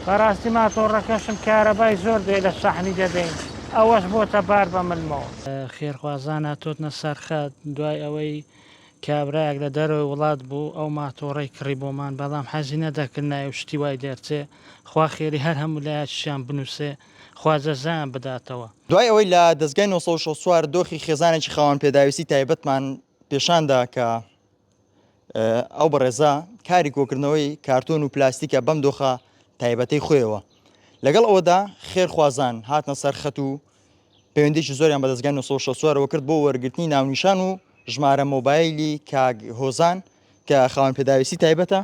بەڕاستی ماتۆڕەکەشم کارەبای زۆر دێ لە شەحنی دەدەین ئەوەش بۆتە بار بە ملمەوە. خێرخوازان هاتۆتنە سەرخەت دوای ئەوەی کابراایەک لە دەرەوەی وڵات بوو ئەو ماتۆڕەی کڕی بۆمان بەڵام حەزی نەدەکرد نایە و شتی وای دەرچێ خوا خێری هەر هەموو لایەتشیان بنووسێ خوازەزان بداتەوە. دوای ئەوەی لە دەستگای 1964 دۆخی خێزانێکی خاوەن پێداویستی تایبەتمان پێشاندا کە ئەو بەڕێزا کاری کۆکردنەوەی کارتۆن و پلاستیکە بەم دۆخە تایبەتەی خۆیەوە لەگەڵ ئەوەدا خێرخوازان هاتنە سەرخەت و پەیوەندیی زۆریان بە دەستگای 1964ەوە کرد بۆ وەرگرتنی ناونیشان و ژمارە مۆبایلی کاگ هۆزان کە خاوەن پێداویستی تایبەتە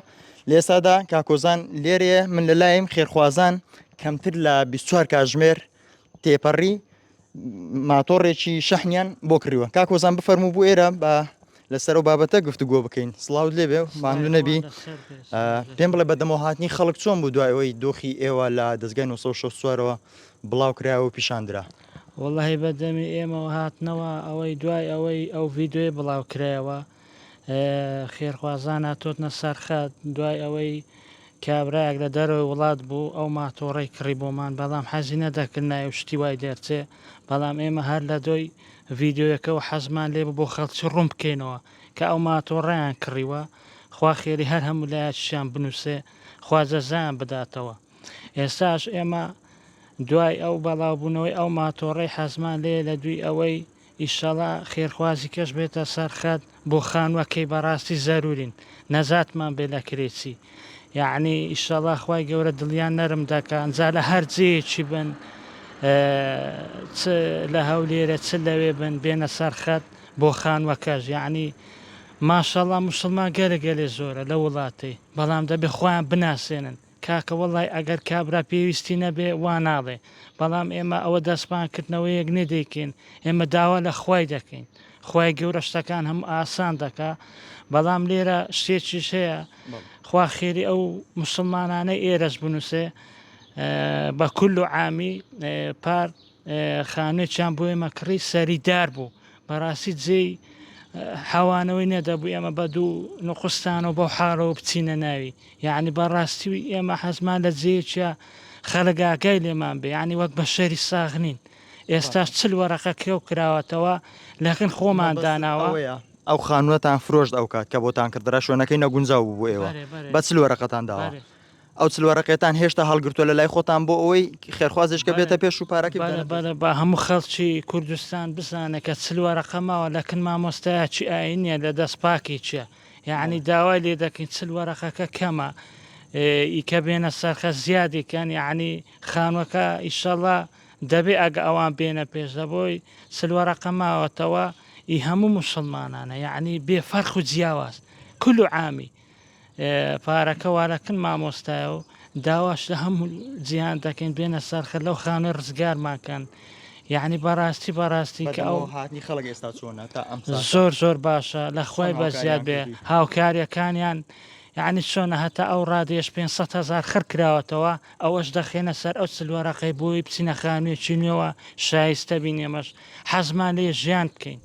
لە ئێستادا کاکۆزان لێرەیە من لەلایم خێرخوازان کەمتر لە 24 کاتژمێر تێپەڕی ماتۆڕێکی شەحنیان بۆ کڕیوە. کاکۆزان بفەرموو بوو ئێرە بە لەسەر و بابەتە گفتوگۆ بکەین. سڵاوت لێبێ ماندوو نەبی پێم بڵێ بەدەمەوە هاتنی خەڵک چۆن بوو دوایەوەی دۆخی ئێوە لە دەستگای 1964ەوە بڵاو کرایەوە و پیشاندرا. وەڵاهی بەدەمی ئێمەوە هاتنەوە ئەوەی دوای ئەوەی ئەو ڤیددیۆی بڵاو کرایەوە خێرخوازان هاتۆتنە سەرخەت دوای ئەوەی کابراایەک لە دەرەوەی وڵات بوو ئەو ماتۆڕەی کڕی بۆمان بەڵام حەزی نەدەکرد نایە و شتی وای دەرچێ بەڵام ئێمە هەر لە دۆی ڤیددیۆیەکەەوە حەزمان لێ بۆ خەڵکی ڕوون بکەینەوە کە ئەو ماتۆڕیان کڕیوە خوا خێری هەر هەموو لایەتشیان بنووسێ خوازەزان بداتەوە. ئێستاش ئێمە دوای ئەو بەڵاوبوونەوەی ئەو ماتۆڕەی حەزمان لێ لە دوی ئەوەی ئیشەڵا خێرخوازی کەش بێتە سەرخەت بۆ خانووەکەی بەڕاستی زەرورین نەزاتمان بێ لە کرێچی یعنی ئیشەڵا خوای گەورە دڵیان نەرم دەکەن جا لە هەر جێیەکی بن لە هەولێرە چ لەوێ بن بێنە سەرخەت بۆ خانووەکەش یعنی ماشەڵا موسڵمان گەرەگەلێ زۆرە لە وڵاتی بەڵام دەبێ خۆیان بناسێنن کاکە وەڵی ئەگەر کابرا پێویستی نەبێ وا ناڵێ بەڵام ئێمە ئەوە دەستپانکردنەوەیەک نەدەیکەین ئێمە داوا لە خوای دەکەین خوای گەورە شتەکان هەم ئاسان دەکا بەڵام لێرە شتێکیش هەیە خوا خێری ئەو موسڵمانانەی ئێرەش بنووسێ بە کول و عامی پار خانوێکیان بۆ ئێمە کڕی سەریدار بوو بەڕاستی جێی حەوانەوەی نەدەبوو ئێمە بە دوو نقستانەوە بەو حاڵەوە بچینە ناوی یعنی بەڕاستی ئێمە حەزمان لە جێیەکە خەڵگاگای لێمان بێ ینی وەک بە شەری ساغنین ئێستاش چل وەرەقە کێو کراوەتەوە لەکن خۆمان داناوە ئەو خانووەتان فرۆشت ئەو کات کە بۆتان کردرا شوێنەکەی نەگونجاو بوو ئێوە بە چل وەرەقەتان داوە ئەو چل وەرەقەتان هێشتا هەڵگرتووە لە لای خۆتان بۆ ئەوەی خێرخوازشکە بێتە پێش و پارەکە بە هەموو خەڵکی کوردستان بزانە کە چل وەرەقەماوە لەکن مامۆستایەکی ئاینیە لە دەست پاکی چیە یعنی داوای لێ دەکەین چل وەرەقەکە کەمە ئیکە بێنە سەرخە زیادێکیان یعنی خانوەکە ئیشەڵا دەبێ ئەگە ئەوان بێنە پێش دەبۆی چل وەرەقەماوەتەوە ئی هەموو موسڵمانانە یعنی بێ فەرق و جیاواز کول و عامی پارەکە وارەکن مامۆستایە و داواش لە هەموو جیهان دەکەین بێنە سەرخە لەو خانە ڕزگارماکەن یعنی بەڕاستی کە ئەو هاتنی خەڵک ئێستا چۆنە تا زۆر باشە لە خوای بەزیاد بێ هاوکاریەکانیان یعنی چۆنە هەتا ئەو ڕادێش 500,000 خەر کراوەتەوە ئەوەش دەخێنە سەر ئەو چل وەرەقەی بۆی بچینە خانوێکی نوێەوە شایستە بینێمەش حەزمان لێ ژیان بکەین